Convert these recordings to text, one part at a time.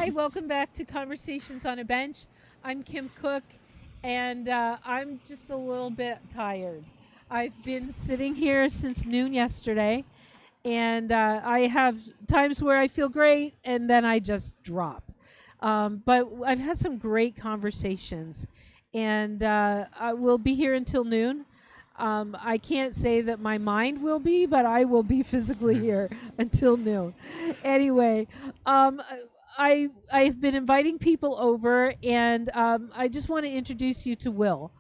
Hi, welcome back to Conversations on a Bench. I'm Kim Cook, and I'm just a little bit tired. I've been sitting here since noon yesterday, and I have times where I feel great, and then I just drop. But I've had some great conversations, and I will be here until noon. I can't say that my mind will be, but I will be physically here until noon. Anyway, um, I've been inviting people over, and I just want to introduce you to Will.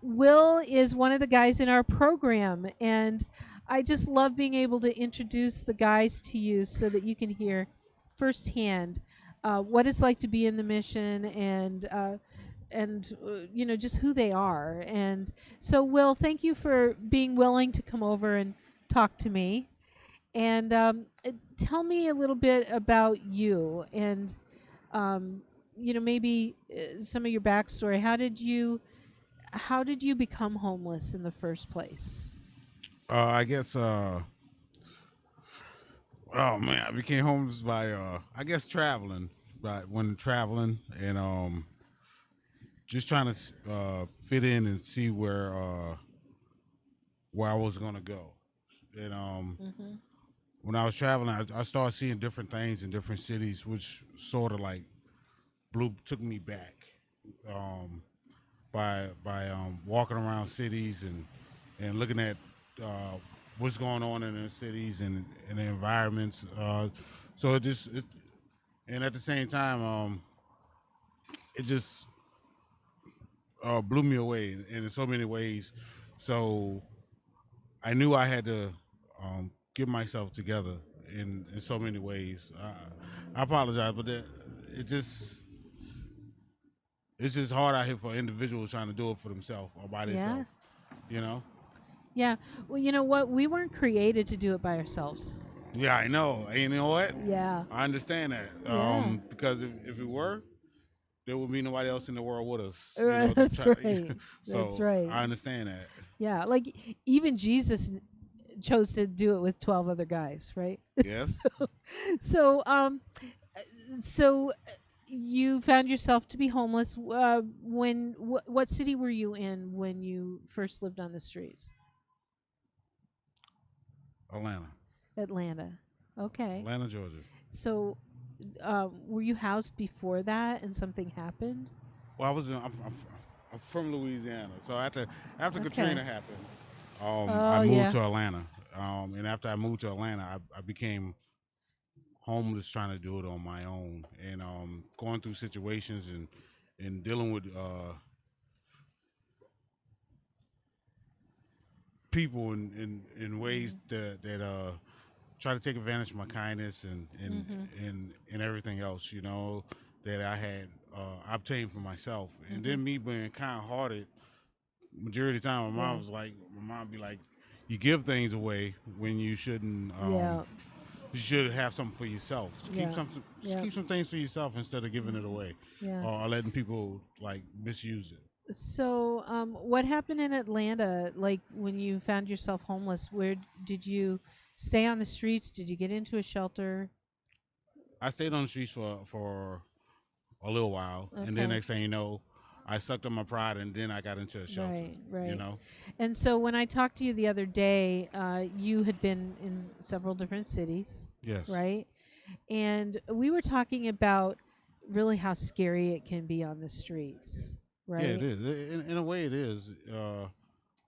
Will is one of the guys in our program, and I just love being able to introduce the guys to you so that you can hear firsthand what it's like to be in the mission and just who they are. And so, Will, thank you for being willing to come over and talk to me. And tell me a little bit about you and um, maybe some of your backstory. How did you become homeless in the first place? I guess. Oh man, I became homeless by I guess traveling. By when traveling and just trying to fit in and see where I was gonna go. And Mm-hmm. when I was traveling, I started seeing different things in different cities, which sort of like blew took me back. Um, by walking around cities and looking at uh, what's going on in the cities and the environments. So and at the same time, it just blew me away in so many ways. So I knew I had to get myself together in so many ways. I apologize, but it just it's just hard out here for individuals trying to do it for themselves or by Yeah. themselves. You know. Yeah. Well, you know what? We weren't created to do it by ourselves. Yeah, I know. And you know what? Yeah. I understand that. Yeah. Because if it were, there would be nobody else in the world with us. To That's try. right. That's So right. I understand that. Yeah. Like even Jesus chose to do it with 12 other guys, right? Yes. so, um, so you found yourself to be homeless. What city were you in when you first lived on the streets? Atlanta, Atlanta. Okay. Atlanta, Georgia. So, were you housed before that and something happened? Well, I'm from Louisiana, so after Okay. Katrina happened, I Oh moved yeah. to Atlanta. And after I moved to Atlanta, I became homeless trying to do it on my own and going through situations and dealing with people in ways that try to take advantage of my kindness Mhm. and everything else, that I had obtained for myself. And Mhm. then me being kind hearted, majority of the time, Yeah. my mom be like, "You give things away when you shouldn't. Yeah. You should have something for yourself. Yeah. Just Yeah. keep some things for yourself instead of giving it away, Yeah. or letting people like misuse it." So, what happened in Atlanta? Like when you found yourself homeless, where did you stay on the streets? Did you get into a shelter? I stayed on the streets for a little while, and then Okay. next thing you know, I sucked up my pride, and then I got into a shelter. Right, You right. know, And so when I talked to you the other day, you had been in several different cities, yes, right? And we were talking about really how scary it can be on the streets, yeah, it right? is. In a way, it is a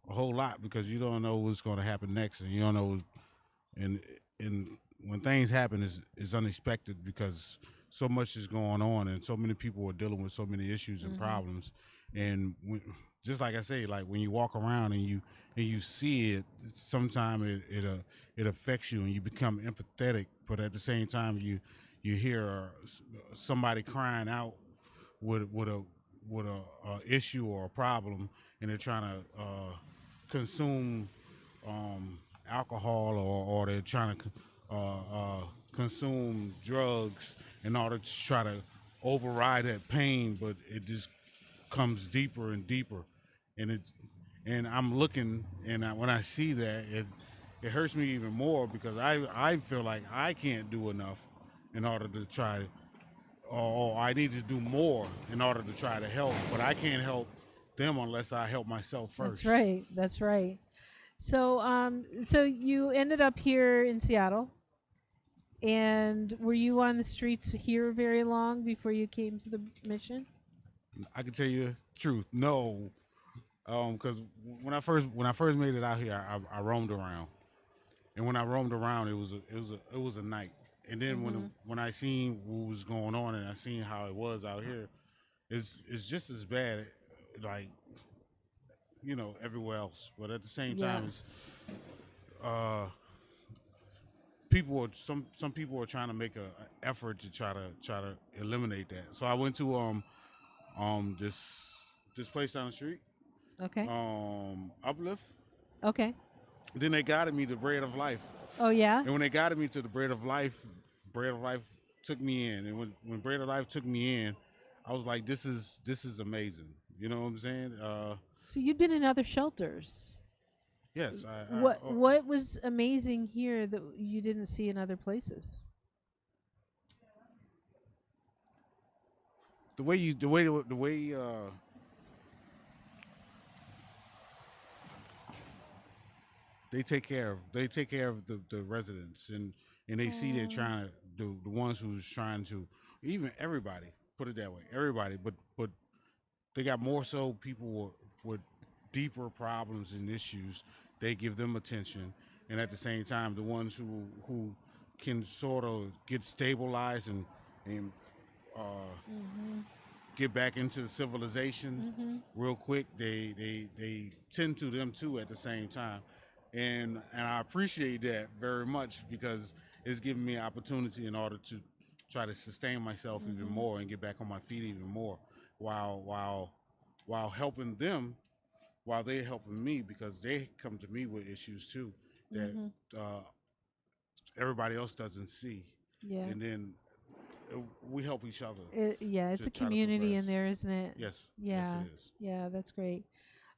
whole lot because you don't know what's going to happen next, and you don't know, and and when things happen, is unexpected because so much is going on, and so many people are dealing with so many issues and Mm-hmm. problems, and just like I say, like when you walk around and you see it, sometimes it affects you and you become empathetic, but at the same time you hear somebody crying out with a issue or a problem, and they're trying to consume alcohol or they're trying to consume drugs in order to try to override that pain, but it just comes deeper and deeper, and it's and I'm looking, and when I see that, it hurts me even more because I feel like I can't do enough in order to try or I need to do more in order to try to help. But I can't help them unless I help myself That's first. right. That's right. So, so you ended up here in Seattle, and were you on the streets here very long before you came to the mission? I can tell you the truth, no, because when I first made it out here, I roamed around, and when I roamed around, it was a night. And then Mm-hmm. when I seen what was going on and I seen how it was out here, it's just as bad, like everywhere else. But at the same Yeah. time, it's uh, people are some people are trying to make a effort to try to eliminate that. So I went to this place down the street, Okay. Uplift. Okay. Then they guided me to Bread of Life, Oh yeah. and when they guided me to the Bread of Life, Bread of Life took me in, and when Bread of Life took me in, I was like, this is amazing. You know what I'm saying? So you'd been in other shelters. Yes, What was amazing here that you didn't see in other places? the way they take care of the residents, and they see they're Oh. trying to the ones who's trying to, even everybody, put it that way, everybody, but they got more so people with deeper problems and issues. They give them attention, and at the same time, the ones who can sort of get stabilized and uh, Mm-hmm. get back into civilization Mm-hmm. real quick, they tend to them too at the same time, and I appreciate that very much because it's giving me an opportunity in order to try to sustain myself even Mm-hmm. more and get back on my feet even more, while helping them, while they're helping me, because they come to me with issues too that Mm-hmm. uh, everybody else doesn't see, Yeah. and then we help each other Yeah, it's to a try to community in progress. there, isn't it? Yes, it Yeah. is. Yeah, that's great.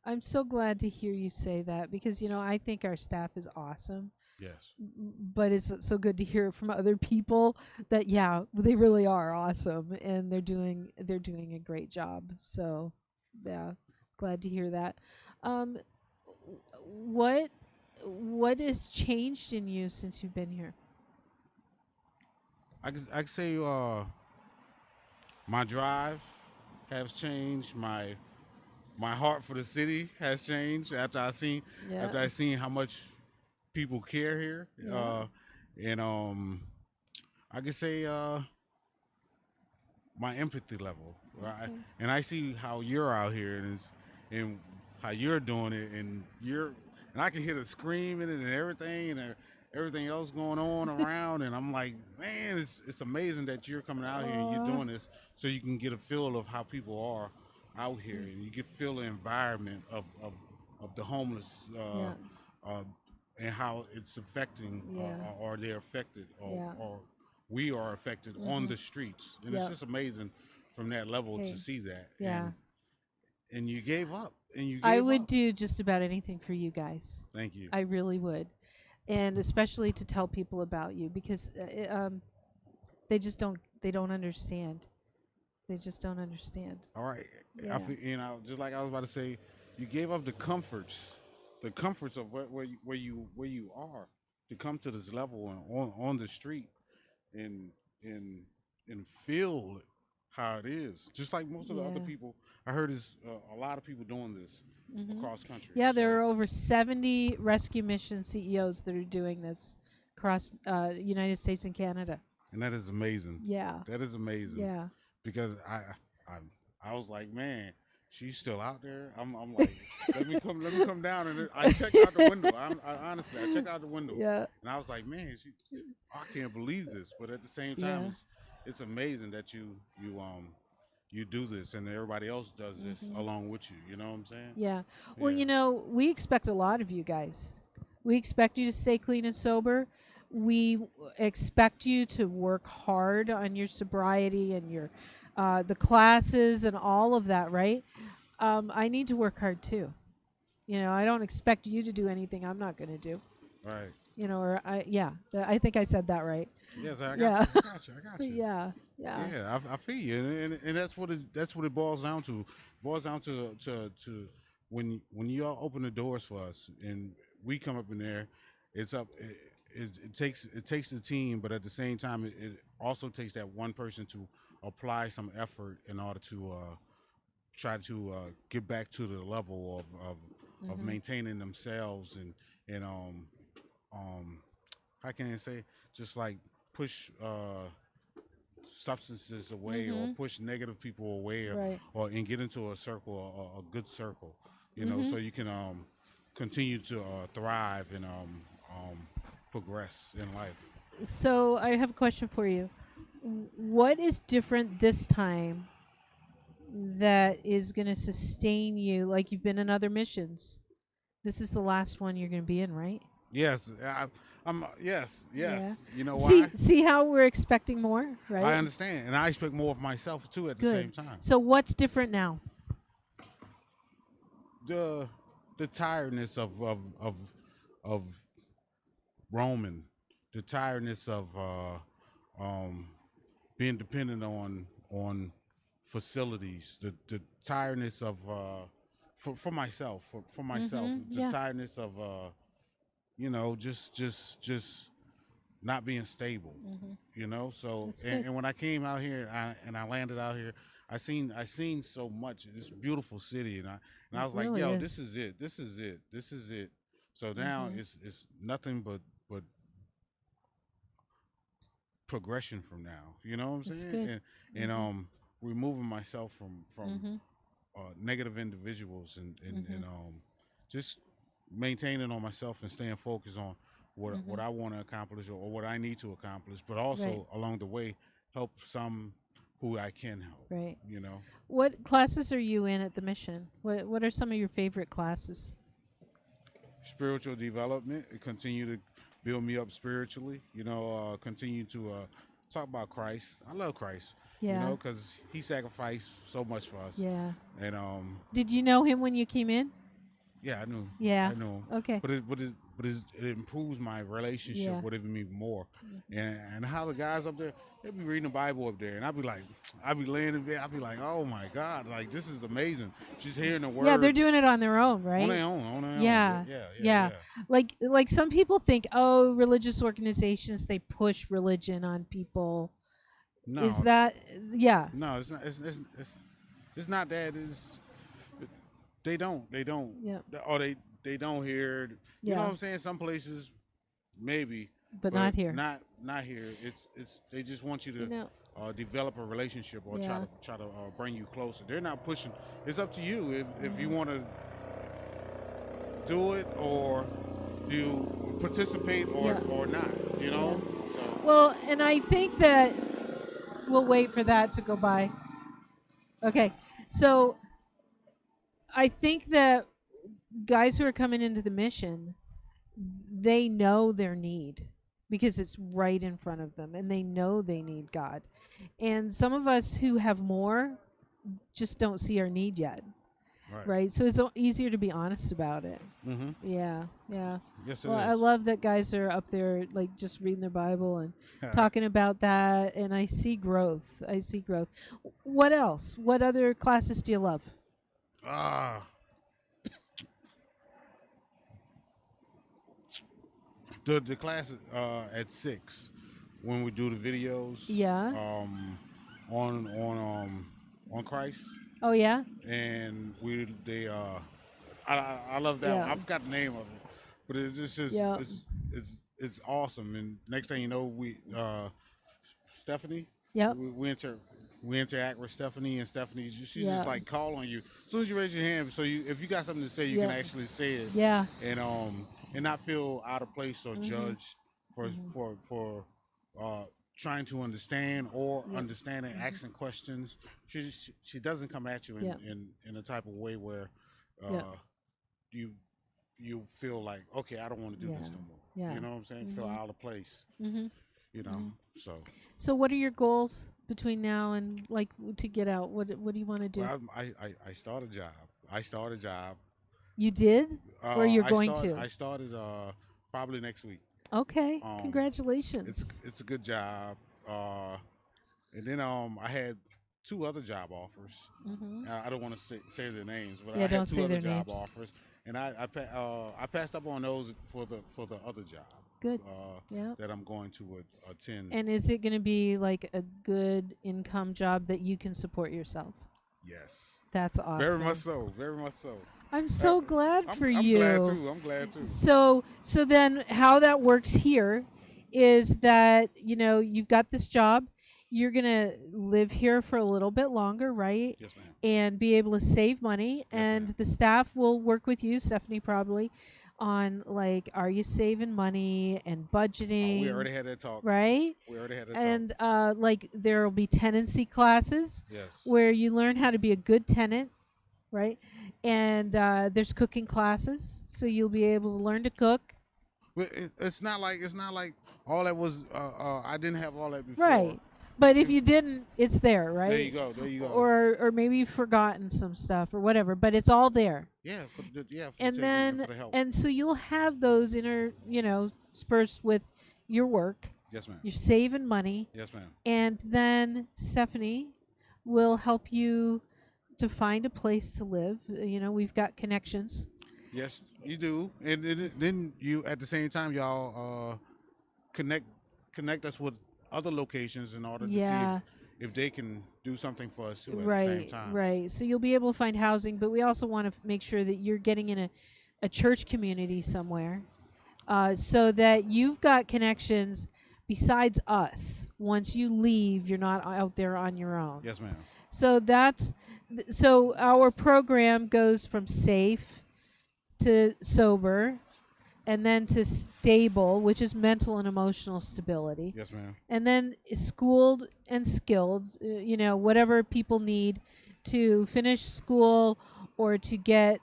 I'm so glad to hear you say that because I think our staff is awesome. Yes. But it's so good to hear it from other people that yeah, they really are awesome and they're doing a great job. So, yeah, glad to hear that. Um what what has changed in you since you've been here? I can say my drive has changed. My heart for the city has changed Yeah. after I seen how much people care here. Yeah. And I can say my empathy level. Right? Okay. And I see how you're out here and how you're doing it, and I can hear the screaming and everything and everything else going on around, and I'm like, man, it's amazing that you're coming out here and you're Uh doing this so you can get a feel of how people are out here, mm, and you can feel the environment of the homeless. yeah. Uh, and how it's affecting, Yeah. or they're affected, Yeah. or we are affected on Mhm. the streets, and it's Yep. just amazing from that level to Hey. see that, Yeah. and you gave up, and you I gave would up. do just about anything for you guys. Thank you. I really would. And especially to tell people about you because they don't understand. They just don't understand. All right, I Yeah. feel, just like I was about to say, you gave up the comforts of where you are to come to this level and on the street and and and feel how it is. Just like most of the other Yeah. people, I heard is a lot of people doing this Mhm. across country. Yeah, So, there are over 70 rescue mission CEOs that are doing this across United States and Canada. and that is amazing. Yeah. That is amazing Yeah. because I I was like, man, she's still out there. I'm like, let me come down, and I checked out the window. Honestly, I checked out the window, Yeah. and I was like, man, I can't believe this. But at the same time, Yeah. it's amazing that you do this and everybody else does this Mhm. along with you. You know what I'm saying? Yeah. Well, Yeah. we expect a lot of you guys. We expect you to stay clean and sober. Expect you to work hard on your sobriety and your the classes and all of that, right? I need to work hard too. I don't expect you to do anything I'm not going to do. Right. or I think I said that right. Yes, I got Yeah. you. I got you. I got you. Yeah. Yeah. Yeah, I feel you, and that's what it boils down to. Boils down to when y'all open the doors for us and we come up in there, it's up. It takes the team, but at the same time, it also takes that one person to apply some effort in order to try to get back to the level of Mhm. maintaining themselves and how can I say, just like push substances away or Mhm. push negative people away Right. or and get into a circle, a good circle, so Mhm. you can continue to thrive and progress in life. So I have a question for you. What is different this time that is going to sustain you? Like you've been in other missions. This is the last one you're going to be in, right? Yes, I'm. Yes, Yeah. yes. You know See why? see how we're expecting more, I right? understand, and I expect more of myself too. At the Good. same time, So what's different now? the the tiredness of roaming, the tiredness of um, being dependent on facilities, the tiredness of for myself, for myself, Mhm. the Yeah. tiredness of just not being stable, Mhm. So That's good. and when I came out here and I landed out here, I seen so much this beautiful city, and I It was like, really yo, is. this is it, this is it, this is it. So now Mhm. it's nothing but progression from now. You know what I'm That's saying? good. And Mhm. removing myself from Mhm. negative individuals and Mhm. just maintaining on myself and staying focused on what Mhm. I want to accomplish or what I need to accomplish, but Right. also along the way help some who I can help. Right. You know, What classes are you in at the mission? What are some of your favorite classes? spiritual development, continue to build me up spiritually. Continue to talk about Christ. I love Christ. Yeah. Because He sacrificed so much for us, Yeah. and Did you know him when you came in? yeah, I knew, Yeah. I knew, Okay. it improves my relationship Yeah. with him even more, Mhm. and how the guys up there they be reading the Bible up there, and I'd be laying in bed, I'd be like, oh my God, like this is amazing, just hearing the Yeah, they're word doing it on their own, on right? their own, on their own. Yeah. Yeah, yeah, Yeah. yeah. Like some people think, "Oh, religious organizations they push religion on people." Is No, that yeah. no, it's not. It's not that. They don't, Yeah. or they don't hear. You know what Yeah. I'm saying? Some places maybe, But but not here. not here. It's they just want you You to know. develop a relationship or try Yeah. to bring you closer. They're not pushing. It's up to you if you Mhm. want to do it or do you participate Yeah. or not. You Yeah. know. So Well, and I think that we'll wait for that to go by. Okay. So, I think that guys who are coming into the mission, they know their need because it's right in front of them and they know they need God. And some of us who have more just don't see our need yet, right. right? So it's easier to be honest about it. Mm-hmm. Yeah, yeah. Yes, it Well, I is. love that guys are up there like just reading their Bible and talking about that and I see growth. I see growth. What else? What other classes do you love? Ah, the class at 6 when we do the videos Yeah. on Christ, Oh yeah. and we they I love that one. Yeah. I forgot the name of it, but it's just Yeah. it's awesome. And next thing you know, we Stephanie, Yep. we interact with Stephanie, and Stephanie she's just Yeah. like call on you as soon as you raise your hand. So if you got something to say, you can Yeah. actually say it, Yeah. and not feel out of place or Mhm. judged for Mhm. uh, trying to understand or Yep. understanding, Mhm. asking questions. She doesn't come at you Yep. in a type of way where Yep. uh, you you feel like, okay, I don't want to do Yeah. this no more. Yeah. You know what I'm saying? Feel Mhm. out of place. Mhm. You know. Mhm. So So what are your goals between now and like to get out? What do you want to do? well, I start a job. I start a job. You did or you're going to? I started probably next week. Okay. Um, Congratulations. it's a good job. Uh, and then I had two other job offers. Hmm. I don't want to say their names, but Yeah, I don't had two say other their job names. offers, and I passed up on those for the other job Good. Yeah. that I'm going to attend. And is it going to be like a good income job that you can support yourself? Yes, That's very much awesome. so, very much so. I'm Uh, so glad for I'm glad you. too. I'm glad too. So then how that works here is that, you've got this job. You're going to live here for a little bit longer, right? Yes, ma'am. And be able to save money, Yes, and ma'am. the staff will work with you, Stephanie probably, on like, are you saving money and Oh, we budgeting, already had that talk. right? We already had that talk. And like, there will be tenancy classes Yes. where you learn how to be a good tenant, right? And there's cooking classes, so you'll be able to learn to cook. But it's not like all that was. I didn't have all that before. Right. But if It- you didn't, it's there, there you right? go. There you go. Or maybe you've forgotten some stuff or whatever, but it's all there. Yeah, for the And taking and then for the help. and so you'll have those dispersed with your work. Yes, ma'am. You're saving money, Yes, ma'am. and then Stephanie will help you to find a place to live. We've got connections. Yes, you do. And then you at the same time y'all connect us with other locations in order to see Yeah. if they can do something for us too at the same Right, time. right. So you'll be able to find housing, but we also want to make sure that you're getting in a church community somewhere, so that you've got connections besides us. Once you leave, you're not out there on your own. Yes, ma'am. So so our program goes from safe to sober, and then to stable, which is mental and emotional stability, Yes, ma'am. and then schooled and skilled, whatever people need to finish school or to get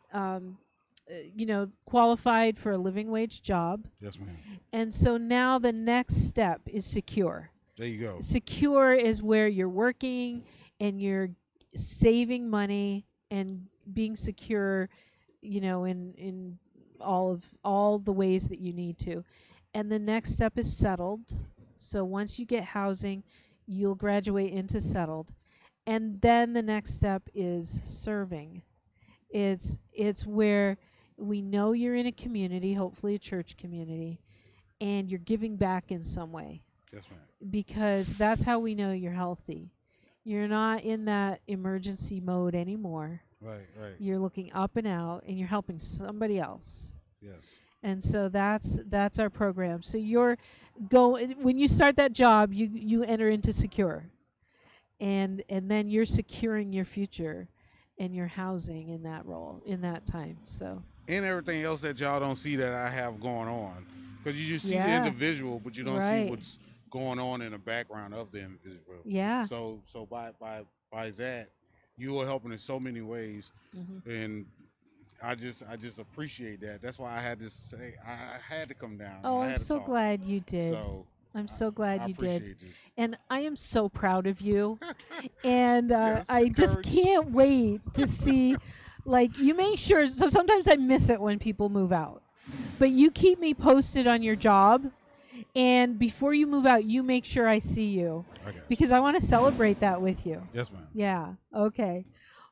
qualified for a living wage job. Yes, ma'am. And so now the next step is secure. There you go. Secure is where you're working and you're saving money and being secure, in all the ways that you need to. And the next step is settled. So once you get housing, you'll graduate into settled. And then the next step is serving. It's where we know you're in a community, hopefully a church community, and you're giving back in some way, Yes, ma'am. because that's how we know you're healthy. You're not in that emergency mode anymore. Right, right. You're looking up and out, and you're helping somebody else. Yes. And so that's our program. So when you start that job, you enter into secure, and then you're securing your future and your housing in that role in that time. So And everything else that y'all don't see that I have going on, because you just see the yeah, individual, but you don't see right, what's going on in the background of the individual. yeah. So by that, you are helping in so many ways, Hmm. and I just appreciate that. That's why I had to say I had to come down. Oh, I I'm had to so talk. glad you did. So I'm so glad I you did. appreciate this. And I am so proud of you. And Yes, I just encourage. can't wait to see, like, you make sure. So sometimes I miss it when people move out, but you keep me posted on your job. And before you move out, you make sure I see you, I got you. because I want to celebrate that with you. Yes, ma'am. Yeah. Okay.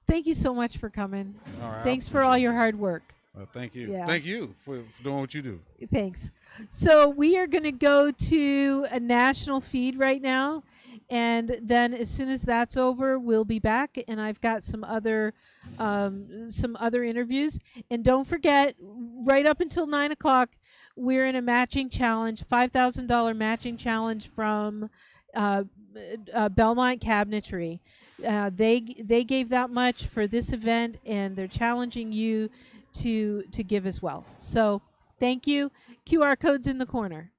Thank you so much for coming. All right. I Thanks for all appreciate your it. hard work. Thank you. Yeah. Thank you for doing what you do. Thanks. So we are going to go to a national feed right now, and then as soon as that's over, we'll be back. And I've got some other interviews. And don't forget, right up until 9 o'clock, we're in a matching challenge, $5,000 matching challenge from Belmont Cabinetry. They gave that much for this event, and they're challenging you to give as well. So thank you. QR code's in the corner.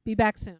Be back soon.